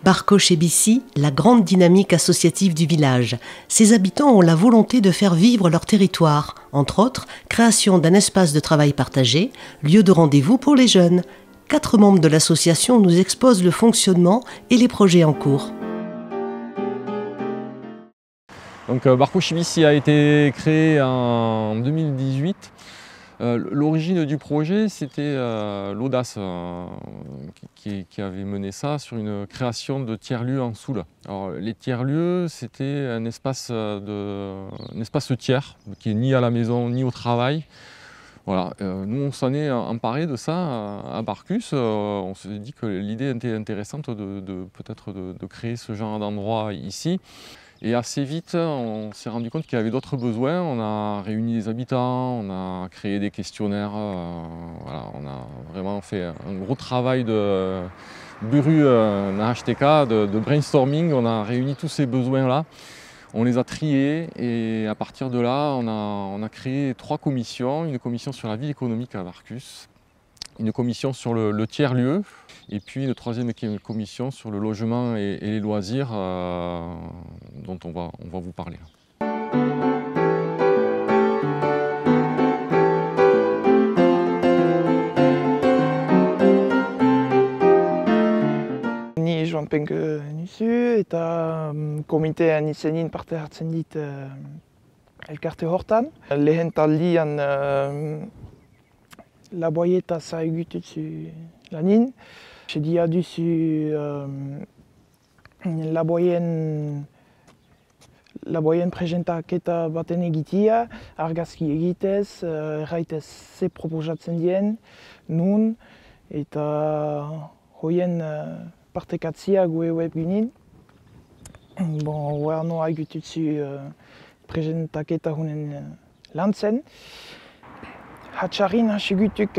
Barcoche-Bissy, la grande dynamique associative du village. Ses habitants ont la volonté de faire vivre leur territoire. Entre autres, création d'un espace de travail partagé, lieu de rendez-vous pour les jeunes. 4 membres de l'association nous exposent le fonctionnement et les projets en cours. Donc Barcoche-Bissy a été créé en 2018. L'origine du projet, c'était l'Audace qui avait mené ça sur une création de tiers-lieux en Soule. Alors, les tiers-lieux, c'était un espace tiers qui est ni à la maison ni au travail. Voilà. Nous, on s'en est emparé de ça à Barcus. On s'est dit que l'idée était intéressante peut-être de créer ce genre d'endroit ici. Et assez vite, on s'est rendu compte qu'il y avait d'autres besoins. On a réuni les habitants, on a créé des questionnaires. Voilà, on a vraiment fait un gros travail de buru HTK, de brainstorming. On a réuni tous ces besoins-là. On les a triés et à partir de là, on a créé 3 commissions. Une commission sur la vie économique à Barcus, une commission sur le tiers-lieu, et puis une 3e commission sur le logement et les loisirs dont on va vous parler. Ni joan penk nuzu eta komitean izenin parte hartzen dit elkarte hortan. Lehen taldian laboietaz egututzu lanin. Sedia duzu laboien presentaketa baten egitea, argazki egitez, erraitez ze proposatzen dien, nun, eta hoien partekatzia gue webgunin. Bon, hor noa egututzu presentaketa hunen lantzen. Hatxarrin hasigutuk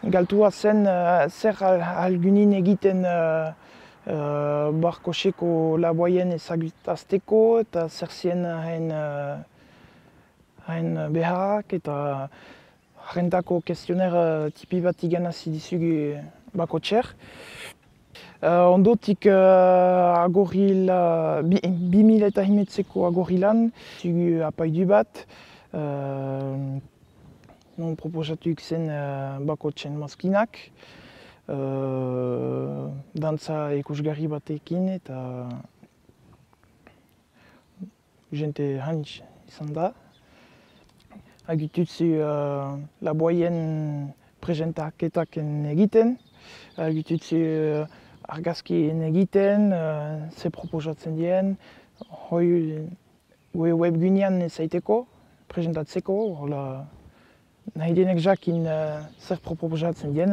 galtua zen zer algunin egiten Barcocheko laboien ezagutazteko eta zer zien hain beharrak eta harrentako kestioner tipi bat iganazi dizugu Barcocher. Ondotik agorila, 2019ko agorilan, zugu apaidu bat. Non proposatuk zen Barcochen maskinak. Dantza ikusgarri batekin eta jente hanitz izan da. Agututzu laboien presentaketak egiten. Agututzu argazkien egiten, ze proposatzen dien. Hoi webgunean zaiteko, presentatzeko. Nahi denek jakin zer proposatzen dien,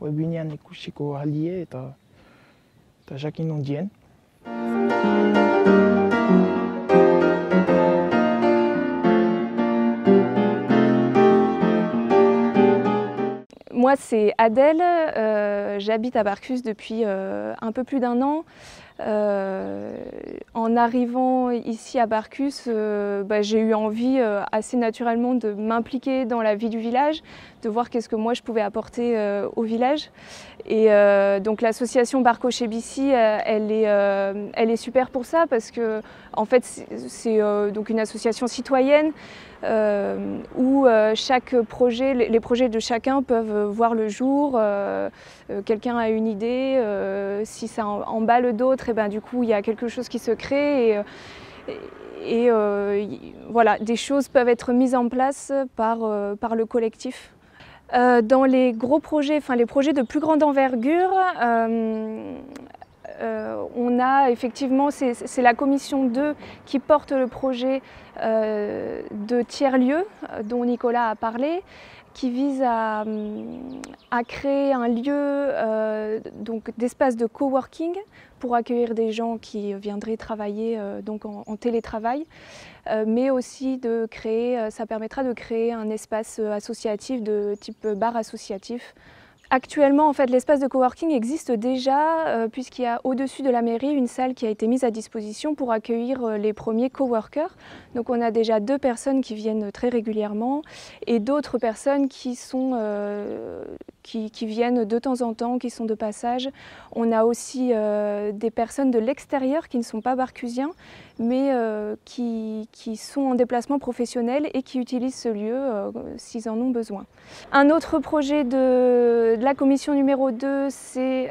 webgunean ikusiko alie eta jakin non dien. Moi, c'est Adèle, j'habite à Barcus depuis un peu plus d'1 an. En arrivant ici à Barcus, j'ai eu envie assez naturellement de m'impliquer dans la vie du village, de voir qu'est-ce que moi je pouvais apporter au village. Et donc l'association Barcoche-Bissy, elle est super pour ça parce que en fait c'est donc une association citoyenne où les projets de chacun peuvent voir le jour. Quelqu'un a une idée, si ça emballe d'autres, et ben du coup il y a quelque chose qui se crée et voilà, des choses peuvent être mises en place par le collectif. Dans les gros projets, enfin les projets de plus grande envergure, on a effectivement, c'est la commission 2 qui porte le projet de tiers-lieu dont Nicolas a parlé, qui vise à créer un lieu d'espace de coworking pour accueillir des gens qui viendraient travailler donc en télétravail, mais aussi ça permettra de créer un espace associatif de type bar associatif Actuellement, en fait, l'espace de coworking existe déjà puisqu'il y a au-dessus de la mairie une salle qui a été mise à disposition pour accueillir les premiers coworkers. Donc on a déjà 2 personnes qui viennent très régulièrement et d'autres personnes qui viennent de temps en temps, qui sont de passage. On a aussi des personnes de l'extérieur qui ne sont pas barcusiens mais qui sont en déplacement professionnel et qui utilisent ce lieu s'ils en ont besoin. Un autre projet de la commission numéro 2, c'est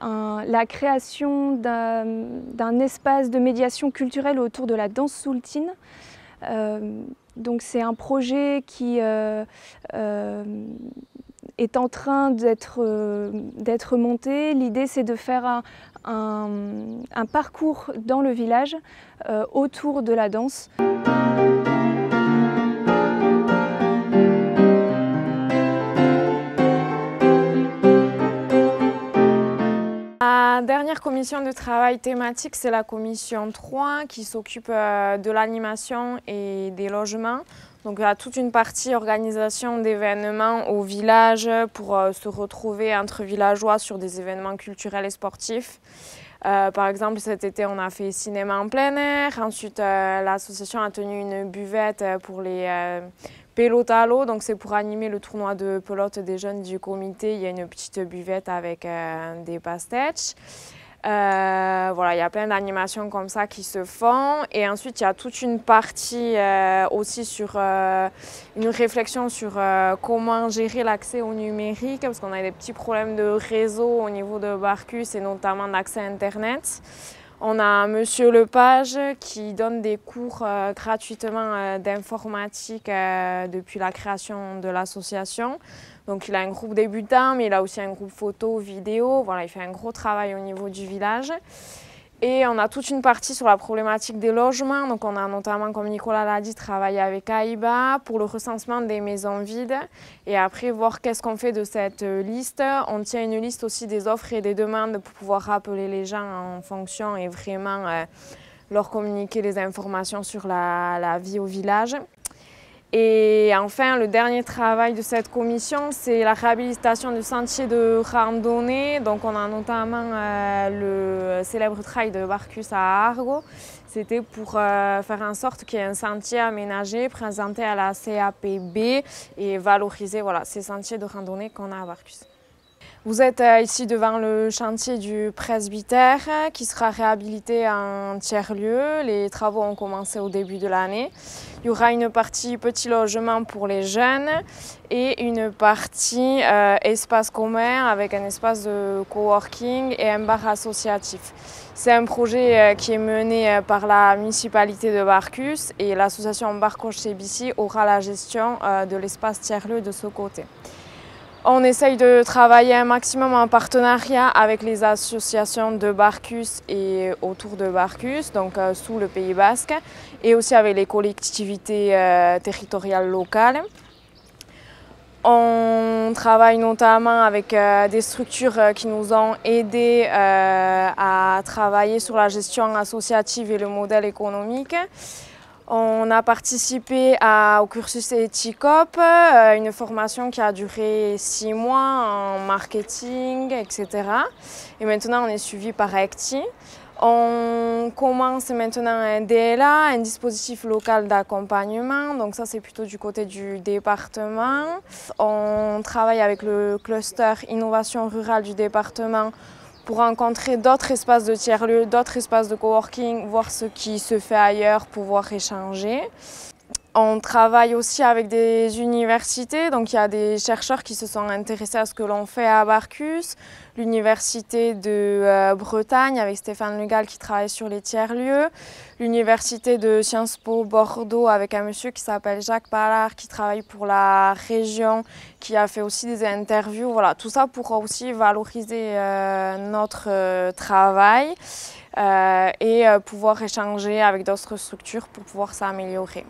la création d'un espace de médiation culturelle autour de la danse soultine. Donc c'est un projet qui est en train d'être monté. L'idée, c'est de faire un parcours dans le village autour de la danse. La dernière commission de travail thématique, c'est la commission 3 qui s'occupe de l'animation et des logements. Donc il y a toute une partie organisation d'événements au village pour se retrouver entre villageois sur des événements culturels et sportifs. Par exemple, cet été, on a fait cinéma en plein air. Ensuite, l'association a tenu une buvette pour les pelotes à l'eau. Donc c'est pour animer le tournoi de pelote des jeunes du comité. Il y a une petite buvette avec des pastèches. Voilà, il y a plein d'animations comme ça qui se font. Et ensuite, il y a toute une partie aussi sur une réflexion sur comment gérer l'accès au numérique, parce qu'on a des petits problèmes de réseau au niveau de Barcus et notamment d'accès Internet. On a Monsieur Lepage qui donne des cours gratuitement d'informatique depuis la création de l'association. Donc il a un groupe débutant, mais il a aussi un groupe photo, vidéo. Voilà, il fait un gros travail au niveau du village. Et on a toute une partie sur la problématique des logements. Donc on a notamment, comme Nicolas l'a dit, travaillé avec AIBA pour le recensement des maisons vides. Et après, voir qu'est-ce qu'on fait de cette liste. On tient une liste aussi des offres et des demandes pour pouvoir rappeler les gens en fonction et vraiment leur communiquer les informations sur la vie au village. Et enfin, le dernier travail de cette commission, c'est la réhabilitation du sentier de randonnée. Donc on a notamment le célèbre trail de Barcus à Argo. C'était pour faire en sorte qu'il y ait un sentier aménagé, présenté à la CAPB et valoriser ces sentiers de randonnée qu'on a à Barcus. Vous êtes ici devant le chantier du presbytère qui sera réhabilité en tiers-lieu. Les travaux ont commencé au début de l'année. Il y aura une partie petit logement pour les jeunes et une partie espace commun avec un espace de coworking et un bar associatif. C'est un projet qui est mené par la municipalité de Barcus et l'association Barcoche-CBC aura la gestion de l'espace tiers-lieu de ce côté. On essaye de travailler un maximum en partenariat avec les associations de Barcus et autour de Barcus, donc sous le Pays Basque, et aussi avec les collectivités territoriales locales. On travaille notamment avec des structures qui nous ont aidés à travailler sur la gestion associative et le modèle économique. On a participé au cursus Eticop, une formation qui a duré 6 mois en marketing, etc. Et maintenant, on est suivi par ECTI. On commence maintenant un DLA, un dispositif local d'accompagnement. Donc ça, c'est plutôt du côté du département. On travaille avec le cluster innovation rurale du département pour rencontrer d'autres espaces de tiers-lieux, d'autres espaces de coworking, voir ce qui se fait ailleurs, pouvoir échanger. On travaille aussi avec des universités, donc il y a des chercheurs qui se sont intéressés à ce que l'on fait à Barcus, l'université de Bretagne avec Stéphane Le Gall qui travaille sur les tiers-lieux, l'université de Sciences Po Bordeaux avec un monsieur qui s'appelle Jacques Ballard qui travaille pour la région, qui a fait aussi des interviews. Voilà, tout ça pour aussi valoriser notre travail et pouvoir échanger avec d'autres structures pour pouvoir s'améliorer.